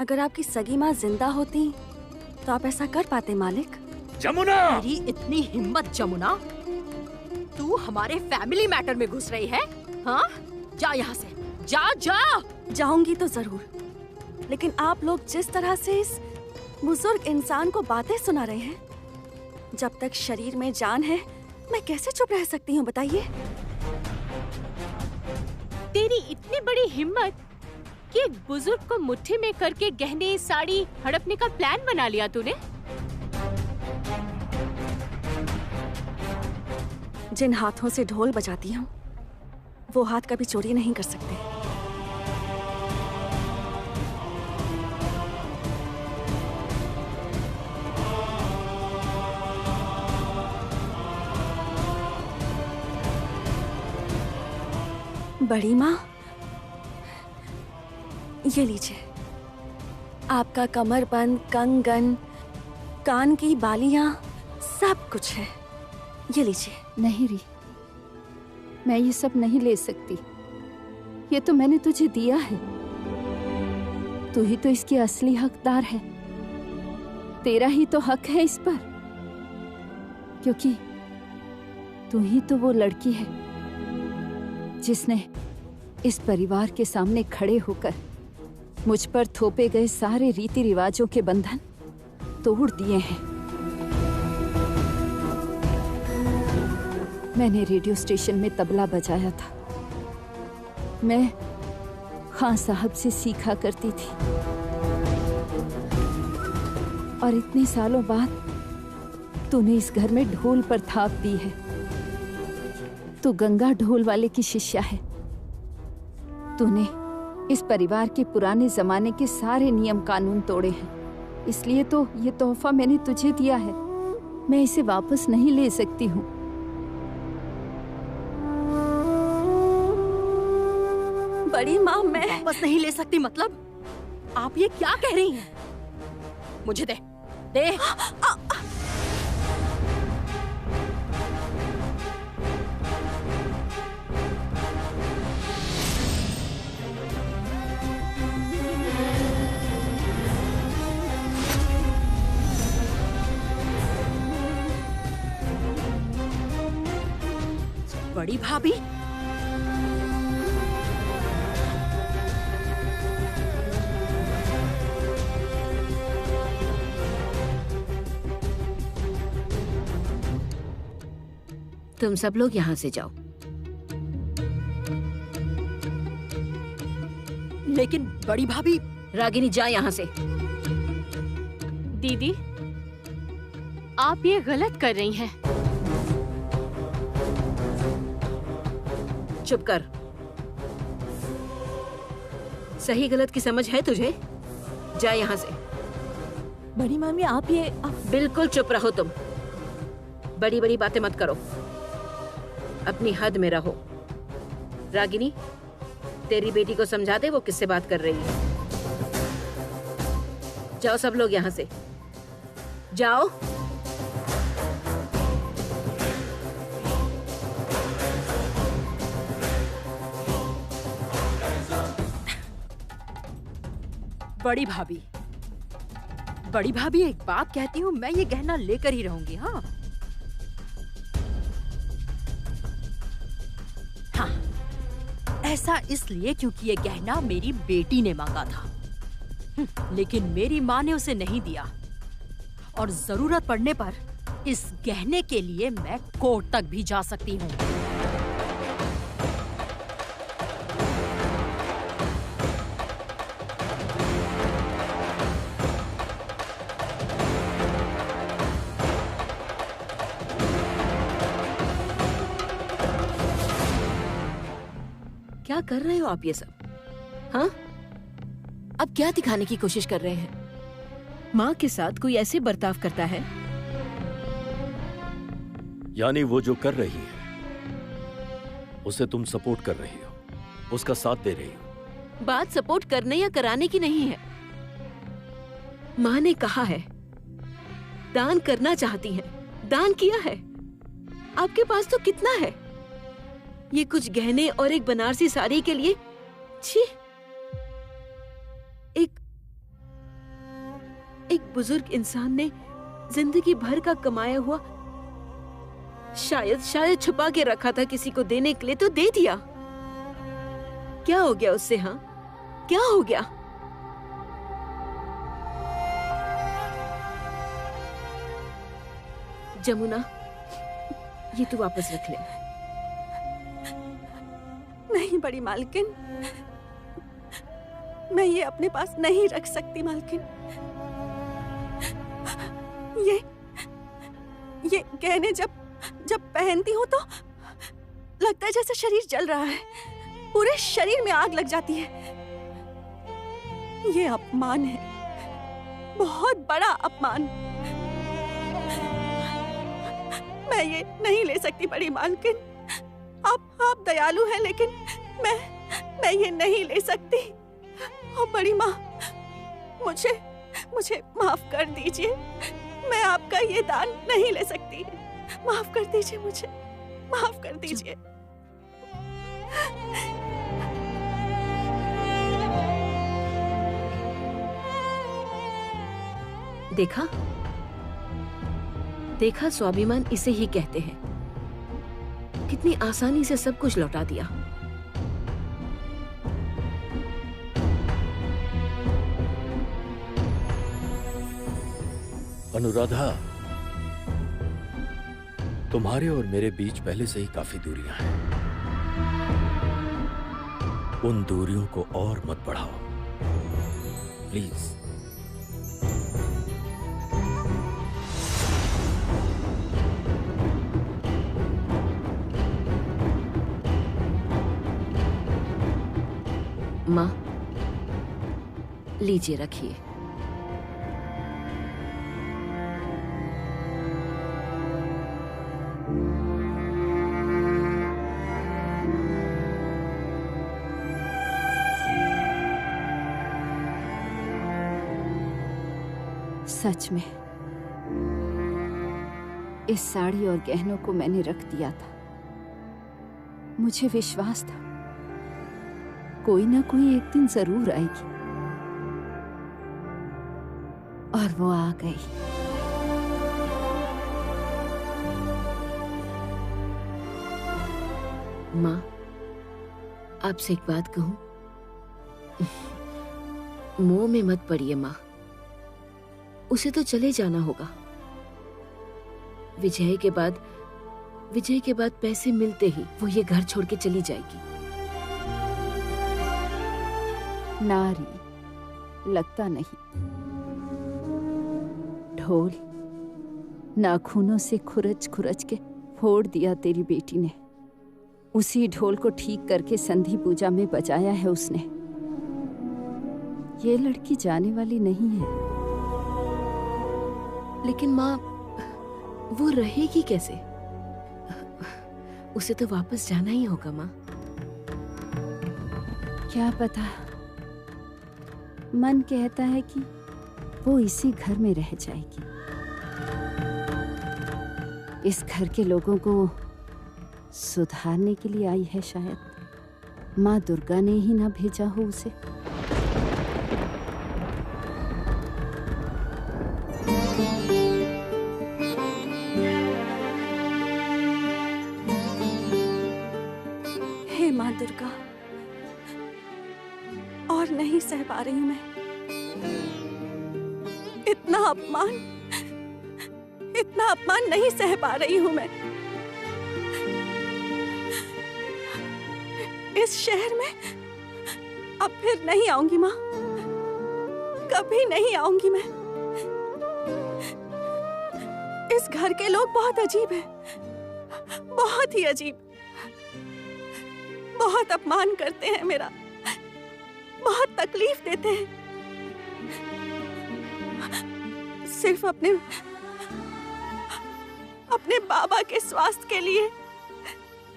अगर आपकी सगी माँ जिंदा होती तो आप ऐसा कर पाते मालिक? जमुना! तेरी इतनी हिम्मत जमुना, तू हमारे फैमिली मैटर में घुस रही है? हाँ, जा यहाँ से, जा जा। जाऊंगी तो जरूर, लेकिन आप लोग जिस तरह से इस बुजुर्ग इंसान को बातें सुना रहे हैं, जब तक शरीर में जान है मैं कैसे चुप रह सकती हूँ बताइए? तेरी इतनी बड़ी हिम्मत कि एक बुजुर्ग को मुट्ठी में करके गहने साड़ी हड़पने का प्लान बना लिया तूने? जिन हाथों से ढोल बजाती हूँ वो हाथ कभी चोरी नहीं कर सकते। बड़ी माँ, ये लीजिए, आपका कमरबंद, कंगन, कान की बालियां, सब कुछ है। ये लीजिए। नहीं री, मैं ये सब नहीं ले सकती। ये तो मैंने तुझे दिया है। तू ही तो इसकी असली हकदार है। तेरा ही तो हक है इस पर, क्योंकि तू ही तो वो लड़की है जिसने इस परिवार के सामने खड़े होकर मुझ पर थोपे गए सारे रीति रिवाजों के बंधन तोड़ दिए हैं। मैंने रेडियो स्टेशन में तबला बजाया था। मैं खान साहब से सीखा करती थी, और इतने सालों बाद तूने इस घर में ढोल पर थाप दी है। तू गंगा ढोल वाले की शिष्या है। तूने इस परिवार के पुराने जमाने के सारे नियम कानून तोड़े हैं, इसलिए तो ये तोहफा मैंने तुझे दिया है। मैं इसे वापस नहीं ले सकती हूँ। बड़ी माँ, मैं वापस नहीं ले सकती मतलब? आप ये क्या कह रही हैं? मुझे दे, दे। बड़ी भाभी, तुम सब लोग यहाँ से जाओ। लेकिन बड़ी भाभी। रागिनी, जा यहाँ से। दीदी, आप ये गलत कर रही हैं। चुप कर। सही गलत की समझ है तुझे? जा यहाँ से। बड़ी मामी, आप ये बिल्कुल चुप रहो तुम। बड़ी बड़ी बातें मत करो, अपनी हद में रहो। रागिनी, तेरी बेटी को समझा दे वो किससे बात कर रही है। जाओ सब लोग यहाँ से, जाओ। बड़ी भाभी, बड़ी भाभी, एक बात कहती हूँ, मैं ये गहना लेकर ही रहूंगी। हाँ हाँ, ऐसा इसलिए क्योंकि ये गहना मेरी बेटी ने मांगा था, लेकिन मेरी माँ ने उसे नहीं दिया, और जरूरत पड़ने पर इस गहने के लिए मैं कोर्ट तक भी जा सकती हूँ। क्या कर रहे हो आप ये सब? हाँ, अब क्या दिखाने की कोशिश कर रहे हैं? माँ के साथ कोई ऐसे बर्ताव करता है? यानी वो जो कर रही है उसे तुम सपोर्ट कर रही हो, उसका साथ दे रही हो। बात सपोर्ट करने या कराने की नहीं है। माँ ने कहा है दान करना चाहती हैं, दान किया है। आपके पास तो कितना है? ये कुछ गहने और एक बनारसी साड़ी के लिए छी, एक बुजुर्ग इंसान ने जिंदगी भर का कमाया हुआ शायद छुपा के रखा था किसी को देने के लिए, तो दे दिया। क्या हो गया उससे? हाँ, क्या हो गया? जमुना, ये तू वापस रख ले। नहीं बड़ी मालकिन, मैं ये अपने पास नहीं रख सकती मालकिन। ये गहने जब पहनती हूँ तो लगता है जैसे शरीर जल रहा है, पूरे शरीर में आग लग जाती है। ये अपमान है, बहुत बड़ा अपमान। मैं ये नहीं ले सकती बड़ी मालकिन। आप दयालु हैं, लेकिन मैं ये नहीं ले सकती। ओ बड़ी माँ, मुझे माफ कर दीजिए। मैं आपका ये दान नहीं ले सकती। माफ कर दीजिए, मुझे माफ कर दीजिए। देखा, स्वाभिमान इसे ही कहते हैं। कितनी आसानी से सब कुछ लौटा दिया। अनुराधा, तुम्हारे और मेरे बीच पहले से ही काफी दूरियां हैं। उन दूरियों को और मत बढ़ाओ, प्लीज। माँ, लीजिए, रखिए। सच में इस साड़ी और गहनों को मैंने रख दिया था। मुझे विश्वास था कोई ना कोई एक दिन जरूर आएगी, और वो आ गई। माँ, आपसे एक बात कहूं? मोह में मत पड़िए माँ। उसे तो चले जाना होगा। विजय के बाद पैसे मिलते ही वो ये घर छोड़ के चली जाएगी। नारी, लगता नहीं। ढोल नाखूनों से खुरच के फोड़ दिया तेरी बेटी ने। उसी ढोल को ठीक करके संधि पूजा में बजाया है उसने। ये लड़की जाने वाली नहीं है। लेकिन माँ, वो रहेगी कैसे? उसे तो वापस जाना ही होगा माँ। क्या पता, मन कहता है कि वो इसी घर में रह जाएगी। इस घर के लोगों को सुधारने के लिए आई है शायद। माँ दुर्गा ने ही ना भेजा हो उसे। हे माँ दुर्गा, और नहीं सह पा रही हूं मैं। इतना अपमान नहीं सह पा रही हूं मैं। इस शहर में अब फिर नहीं आऊंगी माँ, कभी नहीं आऊंगी मैं। इस घर के लोग बहुत अजीब हैं, बहुत ही अजीब। बहुत अपमान करते हैं मेरा, बहुत तकलीफ देते हैं। सिर्फ अपने बाबा के स्वास्थ्य के लिए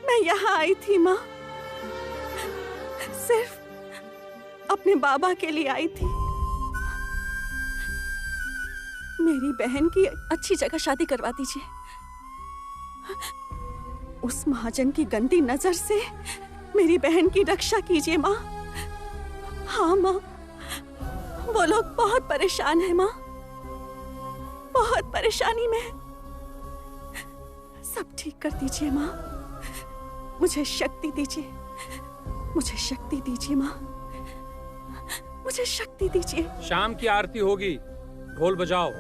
मैं यहाँ आई थी माँ। सिर्फ अपने बाबा के लिए आई थी। मेरी बहन की अच्छी जगह शादी करवा दीजिए। उस महाजन की गंदी नजर से मेरी बहन की रक्षा कीजिए माँ। हाँ माँ, वो लोग बहुत परेशान हैं माँ। बहुत परेशानी में। सब ठीक कर दीजिए माँ, मुझे शक्ति दीजिए, मुझे शक्ति दीजिए माँ, मुझे शक्ति दीजिए। शाम की आरती होगी, ढोल बजाओ।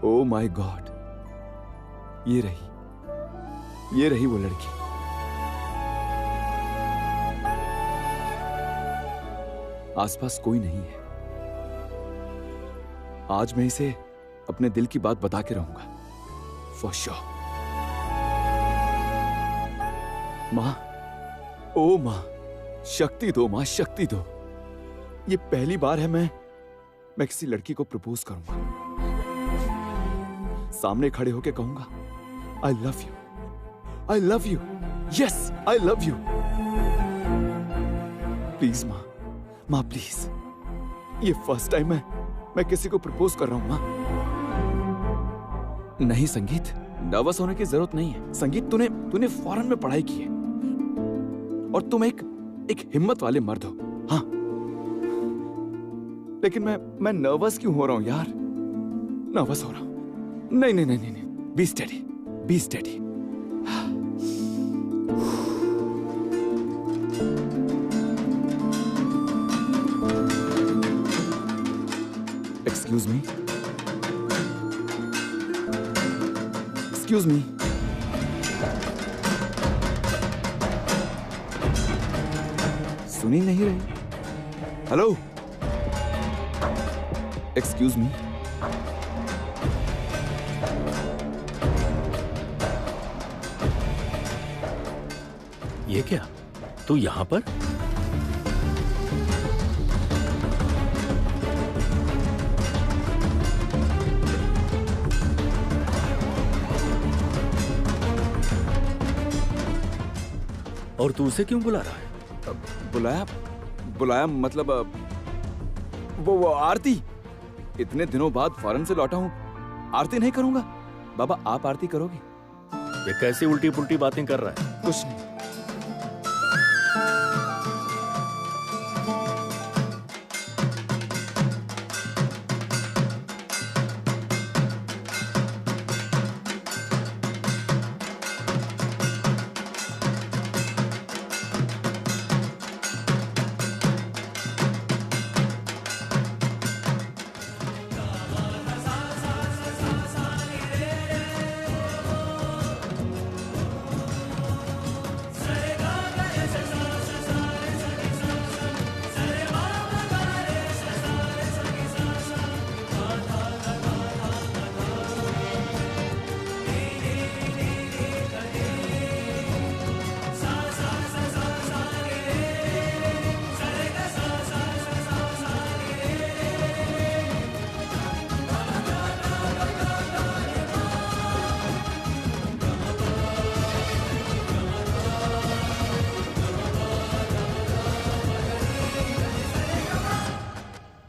ओ माय गॉड, ये रही वो लड़की। आसपास कोई नहीं है। आज मैं इसे अपने दिल की बात बता के रहूंगा, फॉर श्योर। मां, ओ मां, शक्ति दो मां, शक्ति दो। ये पहली बार है मैं किसी लड़की को प्रपोज करूंगा, सामने खड़े होके कहूंगा I love you, I love you, yes I love you. Please मां प्लीज, ये फर्स्ट टाइम मैं किसी को प्रपोज कर रहा हूं मां। नहीं संगीत, नर्वस होने की जरूरत नहीं है। संगीत, तूने फॉरेन में पढ़ाई की है और तुम एक हिम्मत वाले मर्द हो। हाँ, लेकिन मैं नर्वस क्यों हो रहा हूं यार? नर्वस हो रहा हूं। नहीं, be steady, be steady. Excuse me, excuse me. सुनी नहीं रही? Hello, excuse me. ये क्या, तू यहां पर? और तू उसे क्यों बुला रहा है? बुलाया मतलब वो आरती। इतने दिनों बाद फॉरेन से लौटा हूं, आरती नहीं करूंगा? बाबा, आप आरती करोगे? ये कैसी उल्टी पुल्टी बातें कर रहा है? कुछ नहीं।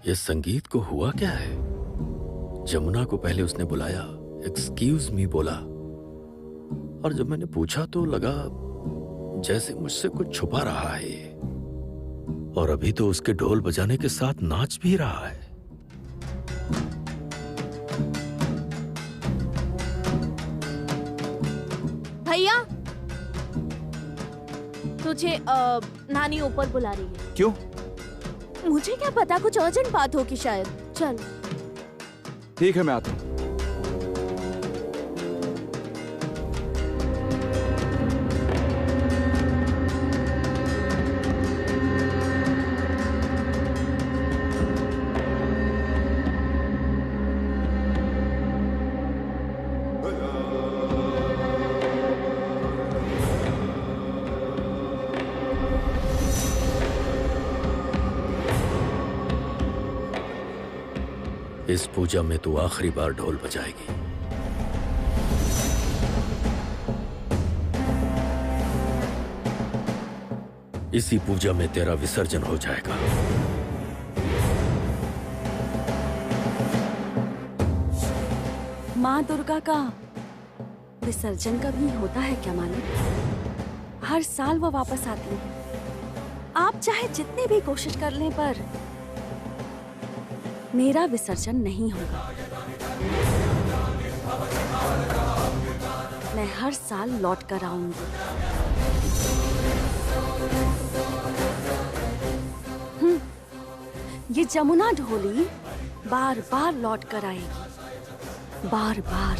ये संगीत को हुआ क्या है? जमुना को पहले उसने बुलाया, एक्सक्यूज मी बोला, और जब मैंने पूछा तो लगा जैसे मुझसे कुछ छुपा रहा है ये। और अभी तो उसके ढोल बजाने के साथ नाच भी रहा है। भैया, तुझे नानी ऊपर बुला रही है। क्यों? मुझे क्या पता, कुछ अर्जेंट बात होगी शायद। चल। ठीक है, मैं आता हूं। इस पूजा में तू आखिरी बार ढोल बजाएगी। इसी पूजा में तेरा विसर्जन हो जाएगा। माँ दुर्गा का विसर्जन कभी होता है क्या मालिक? हर साल वो वापस आती है। आप चाहे जितनी भी कोशिश कर लें पर मेरा विसर्जन नहीं होगा। मैं हर साल लौट कर आऊंगी। ये जमुना ढोली बार बार लौट कर आएगी, बार बार।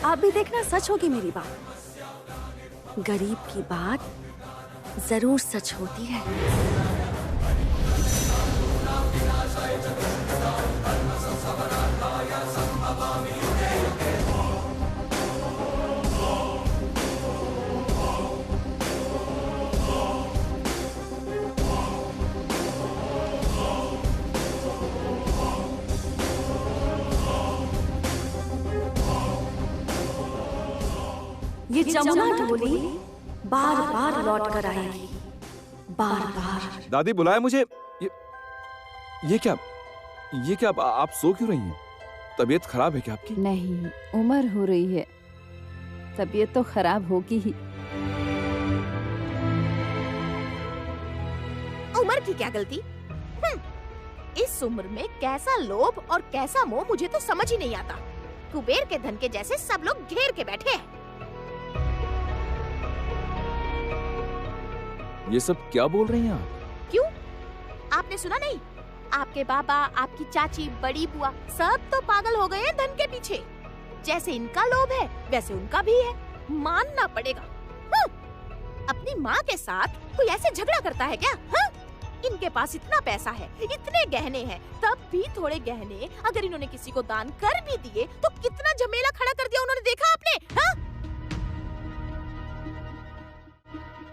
आप भी देखना, सच होगी मेरी बात। गरीब की बात जरूर सच होती है। ये जमुना ढोली बार बार लौट कर आएगी, बार बार। दादी बुलाया मुझे। ये क्या आप सो क्यों रही हैं? तबीयत खराब है क्या आपकी? नहीं, उम्र हो रही है, तबीयत तो खराब होगी ही। उम्र की क्या गलती? इस उम्र में कैसा लोभ और कैसा मोह मुझे तो समझ ही नहीं आता। कुबेर के धन के जैसे सब लोग घेर के बैठे हैं। ये सब क्या बोल रही हैं आप? क्यों? आपने सुना नहीं? आपके बाबा, आपकी चाची, बड़ी बुआ सब तो पागल हो गए हैं धन के पीछे। जैसे इनका लोभ है वैसे उनका भी है, मानना पड़ेगा। अपनी माँ के साथ कोई ऐसे झगड़ा करता है क्या? इनके पास इतना पैसा है, इतने गहने हैं, तब भी थोड़े गहने अगर इन्होंने किसी को दान कर भी दिए तो कितना झमेला खड़ा कर दिया उन्होंने, देखा आपने?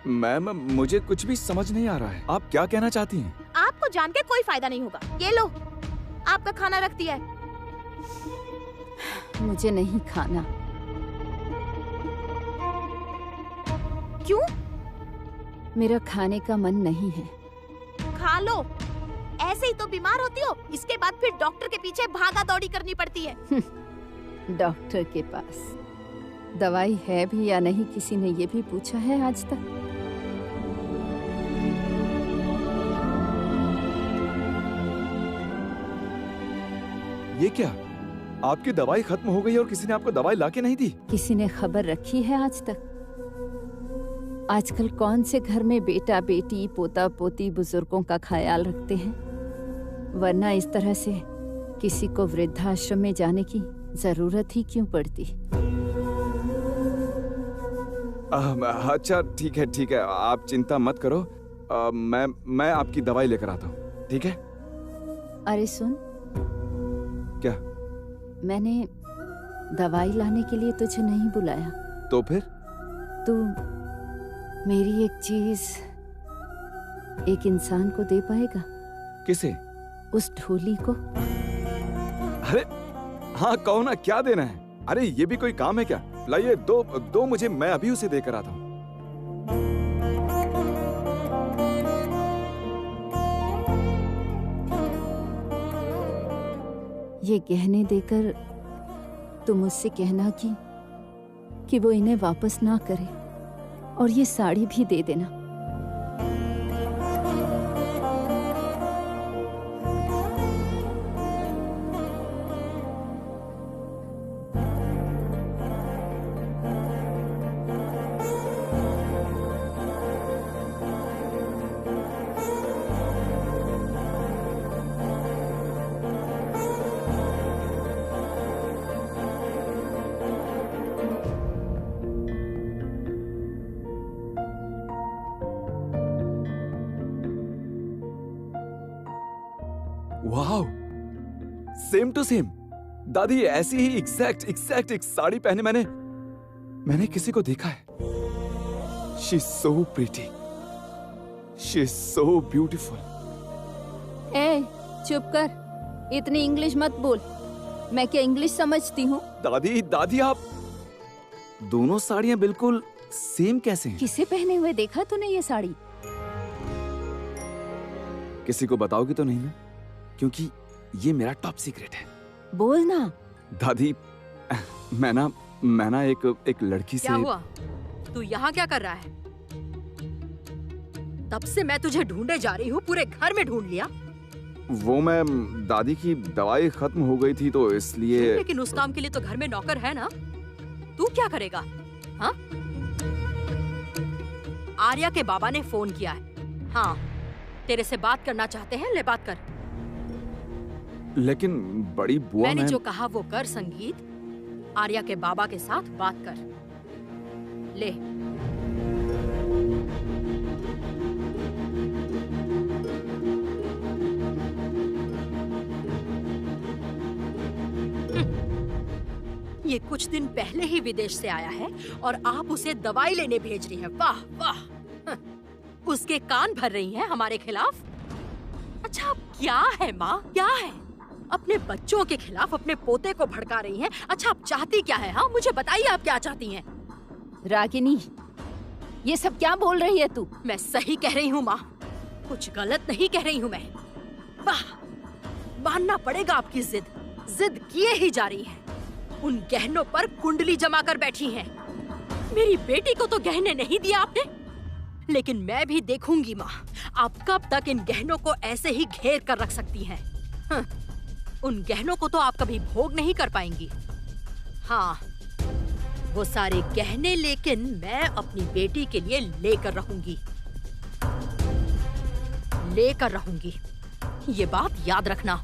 मैम, मुझे कुछ भी समझ नहीं आ रहा है। आप क्या कहना चाहती हैं? आपको जान के कोई फायदा नहीं होगा। ये लो, आपका खाना रख दिया है। मुझे नहीं खाना। क्यों? मेरा खाने का मन नहीं है। खा लो, ऐसे ही तो बीमार होती हो, इसके बाद फिर डॉक्टर के पीछे भागा दौड़ी करनी पड़ती है। डॉक्टर के पास दवाई है भी या नहीं, किसी ने ये भी पूछा है आज तक? ये क्या? आपकी दवाई खत्म हो गई और किसी ने आपको दवाई लाके नहीं दी? किसी ने खबर रखी है आज तक? आजकल कौन से घर में बेटा बेटी, पोता पोती बुजुर्गों का ख्याल रखते हैं? वरना इस तरह से किसी को वृद्धाश्रम में जाने की जरूरत ही क्यों पड़ती? अच्छा ठीक है, आप चिंता मत करो। मैं आपकी दवाई लेकर आता हूँ, ठीक है? अरे सुन, क्या? मैंने दवाई लाने के लिए तुझे नहीं बुलाया। तो फिर? तू मेरी एक चीज एक इंसान को दे पाएगा? किसे? उस ढोली को। अरे हाँ, कहो ना, क्या देना है? अरे ये भी कोई काम है क्या? लाइए, दो मुझे, मैं अभी उसे देकर आता हूँ। ये गहने देकर तुम मुझसे कहना कि वो इन्हें वापस ना करे, और ये साड़ी भी दे देना। वाह, सेम टू सेम। दादी, ऐसी ही एग्जैक्ट एक साड़ी पहने मैंने किसी को देखा है। She's so pretty. She's so beautiful. ए, चुप कर। इतनी इंग्लिश मत बोल। मैं क्या इंग्लिश समझती हूँ? दादी, दादी आप दोनों साड़ियाँ बिल्कुल सेम कैसे हैं? किसे पहने हुए देखा तूने ये साड़ी? किसी को बताओगी तो नहीं ना? क्योंकि ये मेरा टॉप सीक्रेट है। बोल ना। दादी, मैं ना एक लड़की से। क्या हुआ? तू यहाँ क्या कर रहा है? तब से मैं तुझे ढूंढे जा रही हूँ, पूरे घर में ढूंढ लिया। वो मैं दादी की दवाई खत्म हो गई थी तो इसलिए। लेकिन उस काम के लिए तो घर में नौकर है ना? तू क्या करेगा? हाँ? आर्या के बाबा ने फोन किया है। हाँ, तेरे से बात करना चाहते हैं, ले बात कर। लेकिन बड़ी बुआ, मैंने जो कहा वो कर संगीत। आर्या के बाबा के साथ बात कर। ले। ये कुछ दिन पहले ही विदेश से आया है और आप उसे दवाई लेने भेज रही हैं। वाह वाह। उसके कान भर रही हैं हमारे खिलाफ। अच्छा, क्या है माँ, क्या है? अपने बच्चों के खिलाफ अपने पोते को भड़का रही हैं। अच्छा, आप चाहती क्या है? हाँ, मुझे बताइए आप क्या चाहती हैं? रागिनी, ये सब क्या बोल रही है तू? मैं सही कह रही हूँ माँ, कुछ गलत नहीं कह रही हूँ मैं। वाह, मानना पड़ेगा आपकी जिद किए ही जा रही है। उन गहनों पर कुंडली जमा कर बैठी हैं। मेरी बेटी को तो गहने नहीं दिया आपने, लेकिन मैं भी देखूंगी माँ, आप कब तक इन गहनों को ऐसे ही घेर कर रख सकती हैं। हाँ, उन गहनों को तो आप कभी भोग नहीं कर पाएंगी। हाँ, वो सारे गहने लेकिन मैं अपनी बेटी के लिए लेकर रहूंगी। ये बात याद रखना।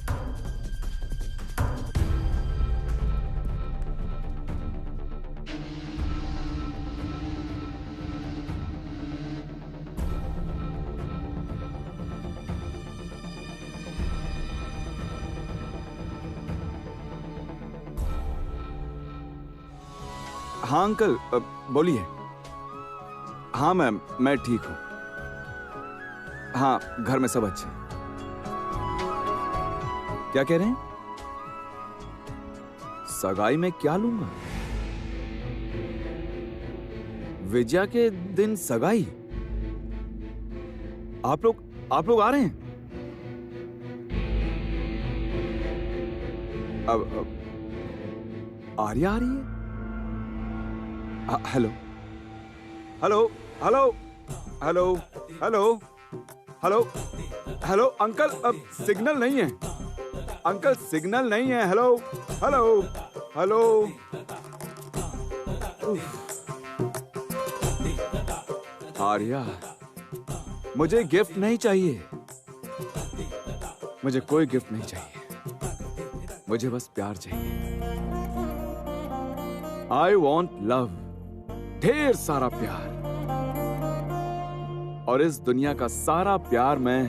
हाँ अंकल, बोलिए। हाँ मैम, मैं ठीक हूँ। हाँ, घर में सब अच्छे। क्या कह रहे हैं? सगाई में क्या लूंगा? विजया के दिन सगाई? आप लोग आ रहे हैं? अब आर्या आ रही है? Hello hello hello hello hello hello hello uncle, अब सिग्नल नहीं है। अंकल, सिग्नल नहीं है। Hello hello hello. आर्या, मुझे गिफ्ट नहीं चाहिए। मुझे कोई गिफ्ट नहीं चाहिए। मुझे बस प्यार चाहिए। I want love, ढेर सारा प्यार। और इस दुनिया का सारा प्यार मैं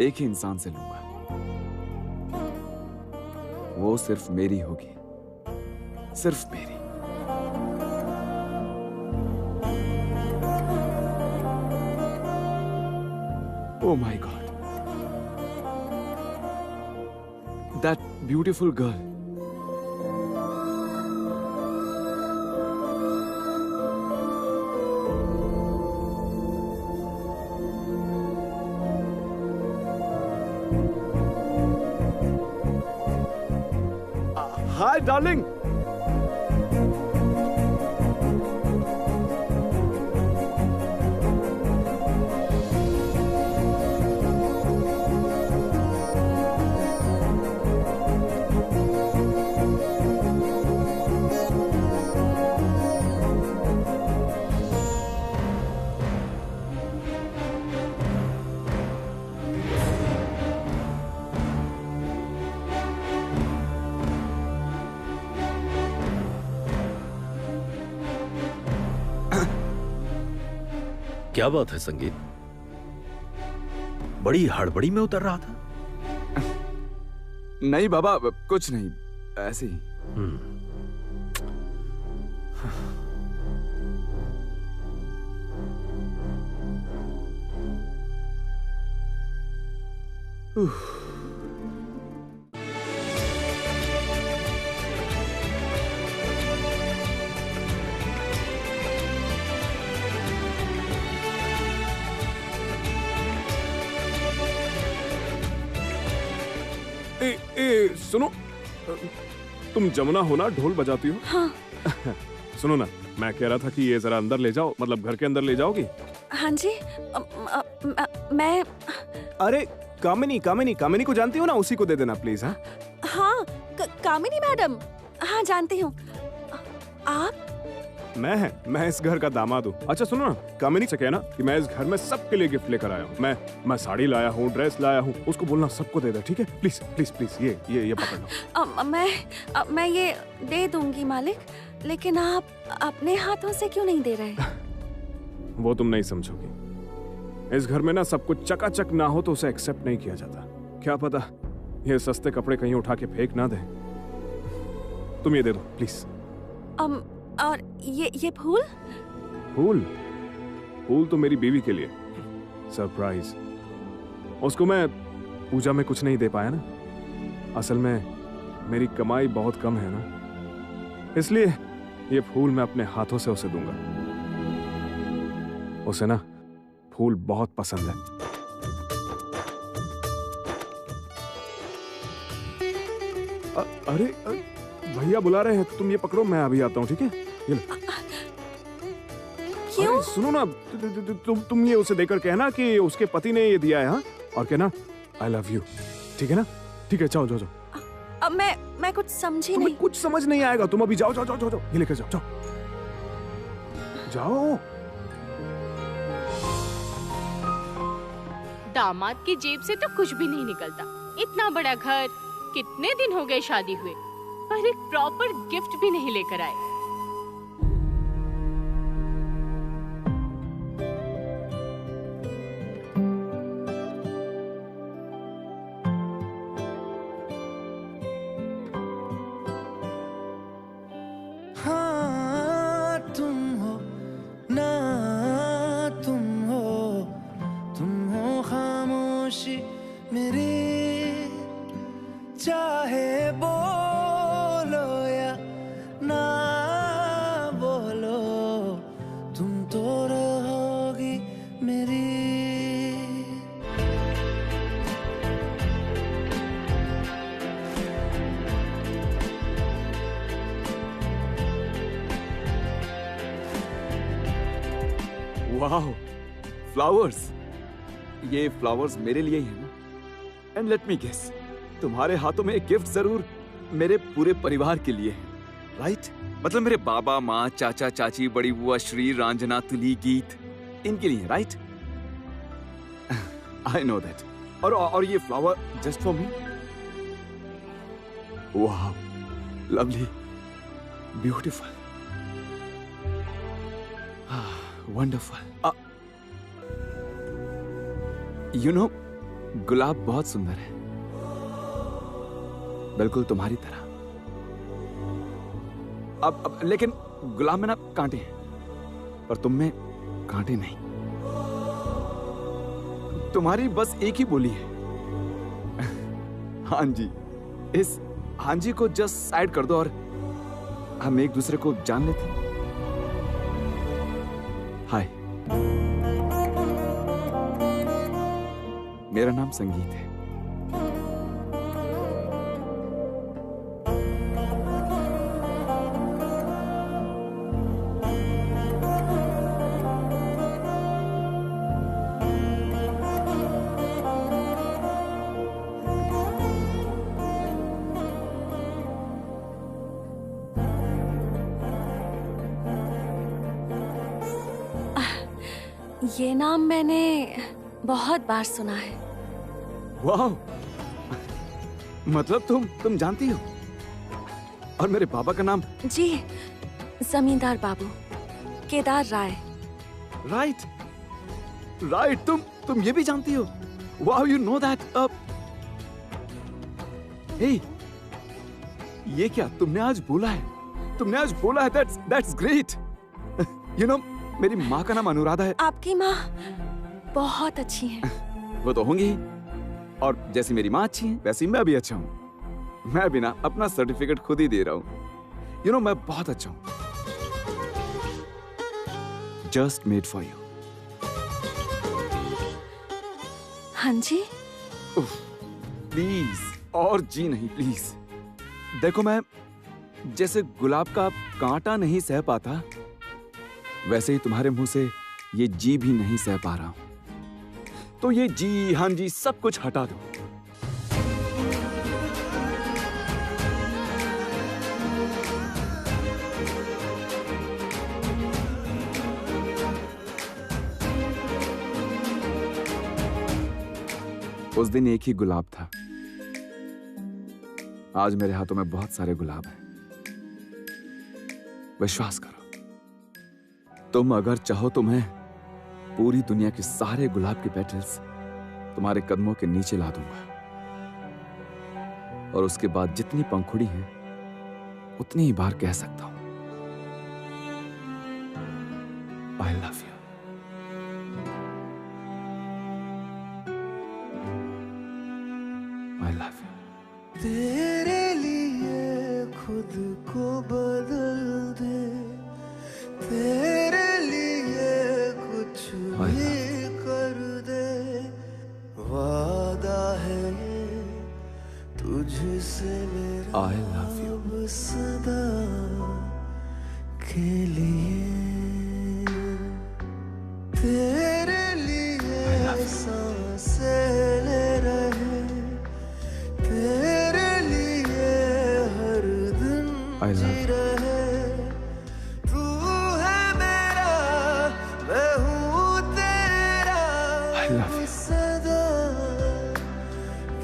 एक ही इंसान से लूंगा। वो सिर्फ मेरी होगी, सिर्फ मेरी। Oh my God, that beautiful girl. Hi, darling. क्या बात है संगीत? बड़ी हड़बड़ी में उतर रहा था। नहीं बाबा, कुछ नहीं, ऐसे ही। सुनो, तुम जमुना हो ना, ढोल बजाती हो? हाँ। सुनो ना, मैं कह रहा था कि ये जरा अंदर ले जाओ, मतलब घर के अंदर ले जाओगी? हाँ जी। मैं अरे कामिनी, कामिनी, कामिनी को जानती हो ना, उसी को दे देना प्लीज। हाँ हाँ, कामिनी मैडम, हाँ जानती हूँ। आप? मैं इस घर का दामाद हूँ। अच्छा सुनो ना, कामिनी से कहना कि मैं इस घर में सबके लिए गिफ्ट लेकर आया हूँ। मैं साड़ी लाया हूँ, ड्रेस लाया हूँ, उसको बोलना सबको दे दे, ठीक है? प्लीज प्लीज प्लीज, ये पकड़ लो। मैं ये दे दूंगी मालिक, लेकिन आप अपने हाथों से क्यों नहीं दे रहे? वो तुम नहीं समझोगी। इस घर में ना सब कुछ चकाचक ना हो तो उसे एक्सेप्ट नहीं किया जाता। क्या पता ये सस्ते कपड़े कहीं उठा के फेंक ना दे। तुम ये दे दो प्लीज। और ये फूल? फूल तो मेरी बीवी के लिए सरप्राइज। उसको मैं पूजा में कुछ नहीं दे पाया ना। असल में मेरी कमाई बहुत कम है ना, इसलिए ये फूल मैं अपने हाथों से उसे दूंगा। उसे ना फूल बहुत पसंद है। अरे भैया बुला रहे हैं, तुम ये पकड़ो, मैं अभी आता हूँ, ठीक है? ये लो। क्यों? सुनो ना, तुम ये उसे देकर कहना कि उसके पति ने ये दिया है। हाँ, और कहना आई लव यू, ठीक है ना? ठीक है, जाओ जाओ जाओ। अब मैं कुछ समझी तुम्हें नहीं। कुछ समझ नहीं आएगा, तुम अभी जाओ जाओ जाओ जाओ, ये लेकर जाओ जाओ जाओ। दामाद की जेब से तो कुछ भी नहीं निकलता। इतना बड़ा घर, कितने दिन हो गए शादी हुए, पर एक प्रॉपर गिफ्ट भी नहीं लेकर आए। हाँ तुम हो ना, तुम हो खामोशी मेरी, चाहे बोलो या ना बोलो, तुम तो रहोगी मेरी। वाह, फ्लावर्स। ये फ्लावर्स मेरे लिए ही है ना? एंड लेट मी गेस, तुम्हारे हाथों में एक गिफ्ट जरूर मेरे पूरे परिवार के लिए है, राइट? मतलब मेरे बाबा, माँ, चाचा, चाची, बड़ी बुआ, श्री, रंजना, तुली, गीत, इनके लिए, राइट? I know that. और ये फ्लावर जस्ट फॉर मी। वाह, lovely, beautiful, wonderful. You know, गुलाब बहुत सुंदर है, बिल्कुल तुम्हारी तरह। अब लेकिन गुलाब में ना कांटे हैं, पर तुम में कांटे नहीं। तुम्हारी बस एक ही बोली है, हाँ जी। इस हाँ जी को जस्ट साइड कर दो और हम एक दूसरे को जान लेते हैं। हाय, मेरा नाम संगीत है। ये नाम मैंने बहुत बार सुना है। वाह, मतलब तुम जानती हो? और मेरे पापा का नाम? जी, जमींदार बाबू केदार राय। राइट राइट, तुम ये भी जानती हो? वाह, यू नो दैट। हे, ये क्या तुमने आज बोला है? तुमने आज बोला है, दैट्स ग्रेट। यू नो, मेरी माँ का नाम अनुराधा है। आपकी माँ बहुत अच्छी है। वो तो होंगी ही, और जैसी मेरी माँ अच्छी है वैसी मैं भी अच्छा हूँ। मैं भी ना अपना सर्टिफिकेट खुद ही दे रहा हूँ। यू नो मैं बहुत अच्छा हूँ। Just made for you. हाँ जी। प्लीज और जी नहीं प्लीज। देखो मैं जैसे गुलाब का कांटा नहीं सह पाता वैसे ही तुम्हारे मुंह से ये जी भी नहीं सह पा रहा हूं। तो ये जी हाँ जी सब कुछ हटा दो। उस दिन एक ही गुलाब था, आज मेरे हाथों में बहुत सारे गुलाब हैं। विश्वास करो, तुम अगर चाहो तो मैं पूरी दुनिया के सारे गुलाब के पेटल्स तुम्हारे कदमों के नीचे ला दूंगा और उसके बाद जितनी पंखुड़ी है उतनी ही बार कह सकता हूं I love you. I love you. तेरे लिए खुद को बदल दे, तेरे लिए कुछ भी कर दे, वादा है ये तुझसे मेरा आई लव यू। अब सदा के लिए, तेरे लिए सांसें ले रहे, तेरे लिए हर दिन जी रहे। तू है मेरा, मैं हूँ तेरा, सदा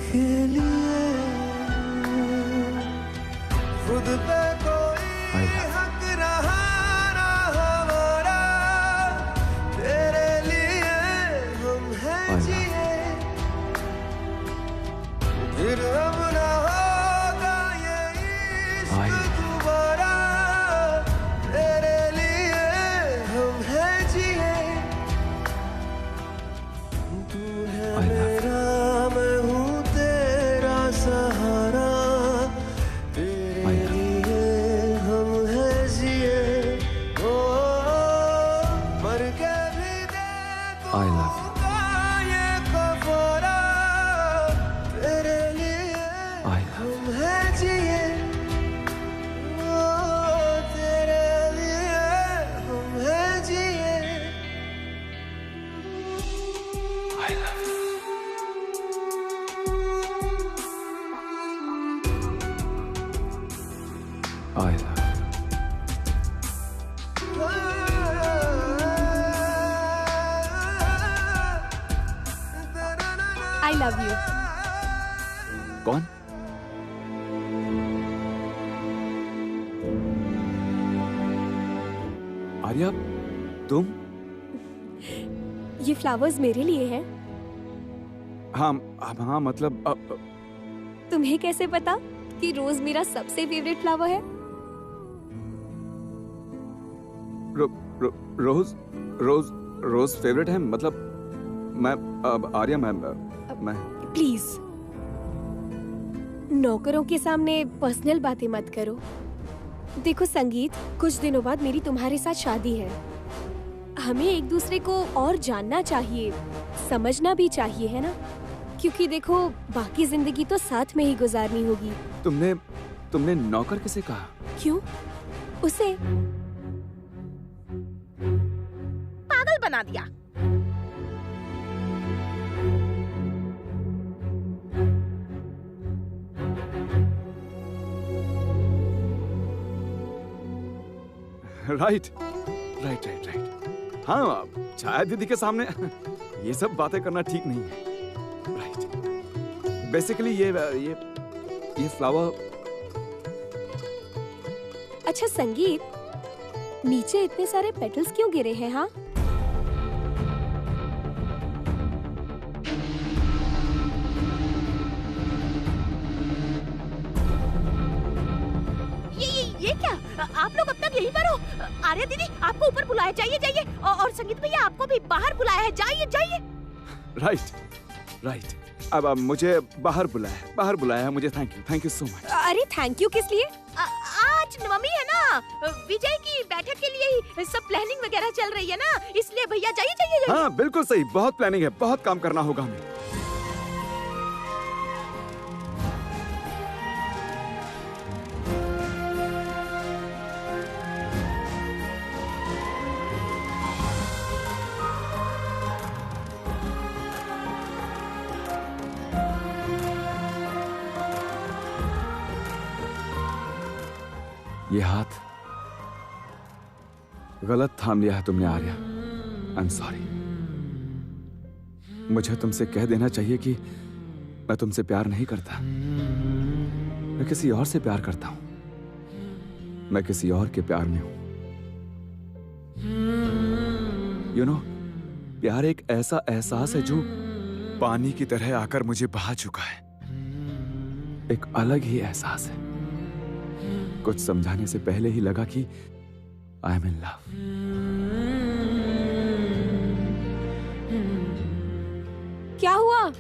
के लिए। खुद पे कोई हक रहा ना हमारा, तेरे लिए हम हैं जिए। फिर अब ना होगा ये इश्क दोबारा, तेरे लिए हम हैं जिए। तू है मेरा, मैं हूँ तेरा सहारा, तेरे लिए हम हैं जिए। ओ मर के भी दे आई लव यू। ये कफारा, तेरे लिए हम हैं जिए। ओ तेरे लिए हम हैं जिए। I love you. I love you. I love you. कौन? आर्या, तुम? ये फ्लावर्स मेरे लिए हैं। हाँ हाँ मतलब तुम्हें कैसे पता कि रोज मेरा सबसे फेवरेट फ्लावर है? रोज रोज रोज फेवरेट है मतलब मैं आर्या मैं प्लीज नौकरों के सामने पर्सनल बातें मत करो। देखो संगीत, कुछ दिनों बाद मेरी तुम्हारे साथ शादी है। हमें एक दूसरे को और जानना चाहिए, समझना भी चाहिए, है ना? क्योंकि देखो बाकी जिंदगी तो साथ में ही गुजारनी होगी। तुमने नौकर किसे कहा? क्यों? उसे पागल बना दिया। Right right right right. हाँ, छाया दीदी के सामने ये सब बातें करना ठीक नहीं है। राइट। बेसिकली ये फ्लावर। अच्छा संगीत, नीचे इतने सारे पेटल्स क्यों गिरे हैं? हाँ, ये क्या? आप लोग अब तक यहीं पर हो? आर्या दीदी आपको ऊपर बुलाया, जाइए जाइए। और संगीत भैया आपको भी बाहर बुलाया है, जाइए जाइए। राइट। राइट। अब मुझे बाहर बुलाया है मुझे। Thank you so much. अरे थैंक यू किस लिए? आज नवमी है ना, विजय की बैठक के लिए ही सब प्लानिंग वगैरह चल रही है ना, इसलिए भैया जाइए। हाँ बिल्कुल सही, बहुत प्लानिंग है, बहुत काम करना होगा हमें। ये हाथ गलत थाम लिया है तुमने आर्या। I am sorry. मुझे तुमसे कह देना चाहिए कि मैं तुमसे प्यार नहीं करता, मैं किसी और से प्यार करता हूं। मैं किसी और के प्यार में हूं। यू नो, प्यार एक ऐसा एहसास है जो पानी की तरह आकर मुझे बहा चुका है। एक अलग ही एहसास है। कुछ समझाने से पहले ही लगा कि आई एम इन लव। क्या हुआ?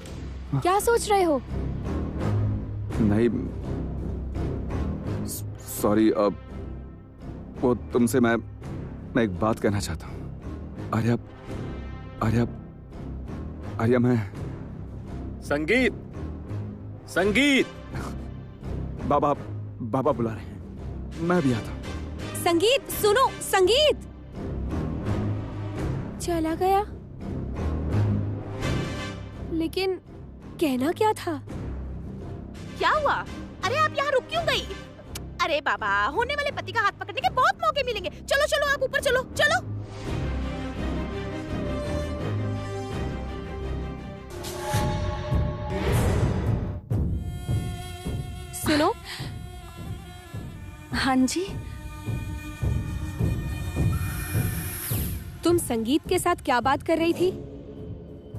क्या सोच रहे हो? नहीं, सॉरी। वो तुमसे मैं एक बात कहना चाहता हूँ। आर्या मैं संगीत बाबा बुला रहे हैं, मैं भी आता हूँ। संगीत सुनो, संगीत चला गया। लेकिन कहना क्या था? क्या हुआ? अरे आप यहाँ रुक क्यों गई? अरे बाबा, होने वाले पति का हाथ पकड़ने के बहुत मौके मिलेंगे। चलो आप ऊपर चलो। सुनो। हाँ जी। तुम संगीत के साथ क्या बात कर रही थी?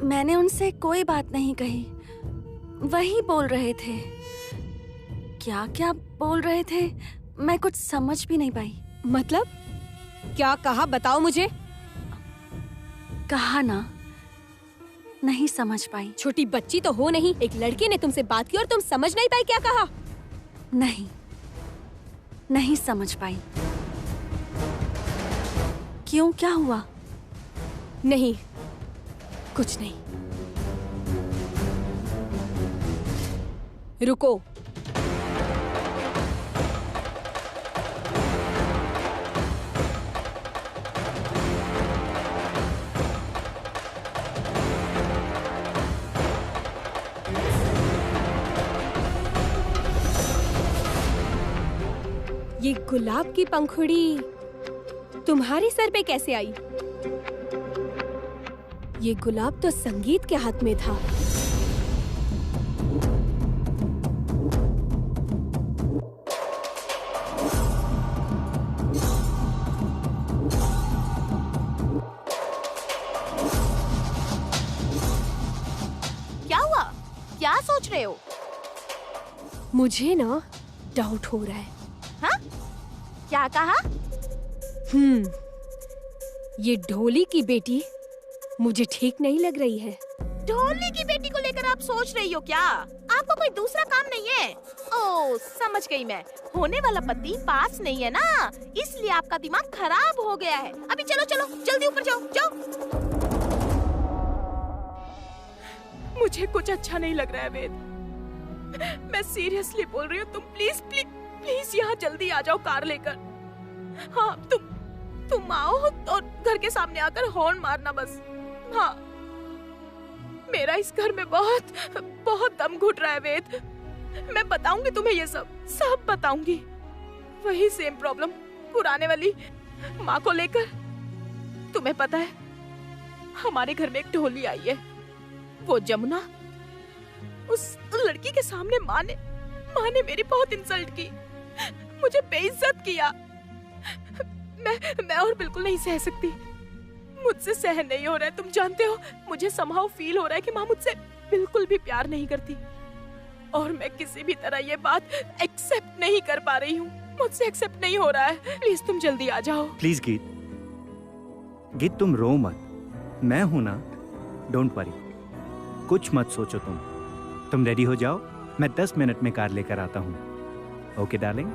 मैंने उनसे कोई बात नहीं कही, वही बोल रहे थे। क्या क्या बोल रहे थे मैं कुछ समझ भी नहीं पाई। मतलब क्या कहा, बताओ मुझे। कहा ना, नहीं समझ पाई। छोटी बच्ची तो हो नहीं, एक लड़के ने तुमसे बात की और तुम समझ नहीं पाई क्या कहा? नहीं समझ पाई। क्यों, क्या हुआ? नहीं, कुछ नहीं। रुको। ये गुलाब की पंखुड़ी तुम्हारे सर पे कैसे आई? ये गुलाब तो संगीत के हाथ में था। क्या हुआ? क्या सोच रहे हो? मुझे ना डाउट हो रहा है। हाँ? क्या कहा? ये ढोली की बेटी मुझे ठीक नहीं लग रही है। ढोली की बेटी को लेकर आप सोच रही हो क्या? आपको कोई दूसरा काम नहीं है? ओह, समझ गई मैं। होने वाला पति पास नहीं है ना, इसलिए आपका दिमाग खराब हो गया है। अभी चलो जल्दी ऊपर जाओ। मुझे कुछ अच्छा नहीं लग रहा है वेद। मैं सीरियसली बोल रही हूँ, तुम प्लीज यहाँ जल्दी आ जाओ कार लेकर। हाँ, तुम आओ और घर के सामने आकर हॉर्न मारना बस। हाँ, मेरा इस घर में बहुत दम घुट रहा है वेद। मैं बताऊंगी तुम्हें, ये सब बताऊंगी। वही सेम प्रॉब्लम पुराने वाली माँ को लेकर। तुम्हें पता है, हमारे घर में एक ढोली आई है, वो जमुना। उस लड़की के सामने माँ ने मेरी बहुत इंसल्ट की, मुझे बेइज्जत किया। मैं और बिल्कुल नहीं सह सकती। मुझसे सहन नहीं हो रहा है, तुम जानते हो। मुझे समहाउ फील हो रहा है कि माँ मुझसे बिल्कुल भी प्यार नहीं करती, और मैं किसी भी तरह ये बात एक्सेप्ट नहीं कर पा रही हूँ। मुझसे एक्सेप्ट नहीं हो रहा है। प्लीज तुम जल्दी आ जाओ। प्लीज गीत तुम रो मत, मैं हूं ना, डोंट वरी। कुछ मत सोचो तुम रेडी हो जाओ, मैं 10 मिनट में कार लेकर आता हूँ। Okay darling,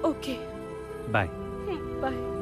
okay bye. Bye.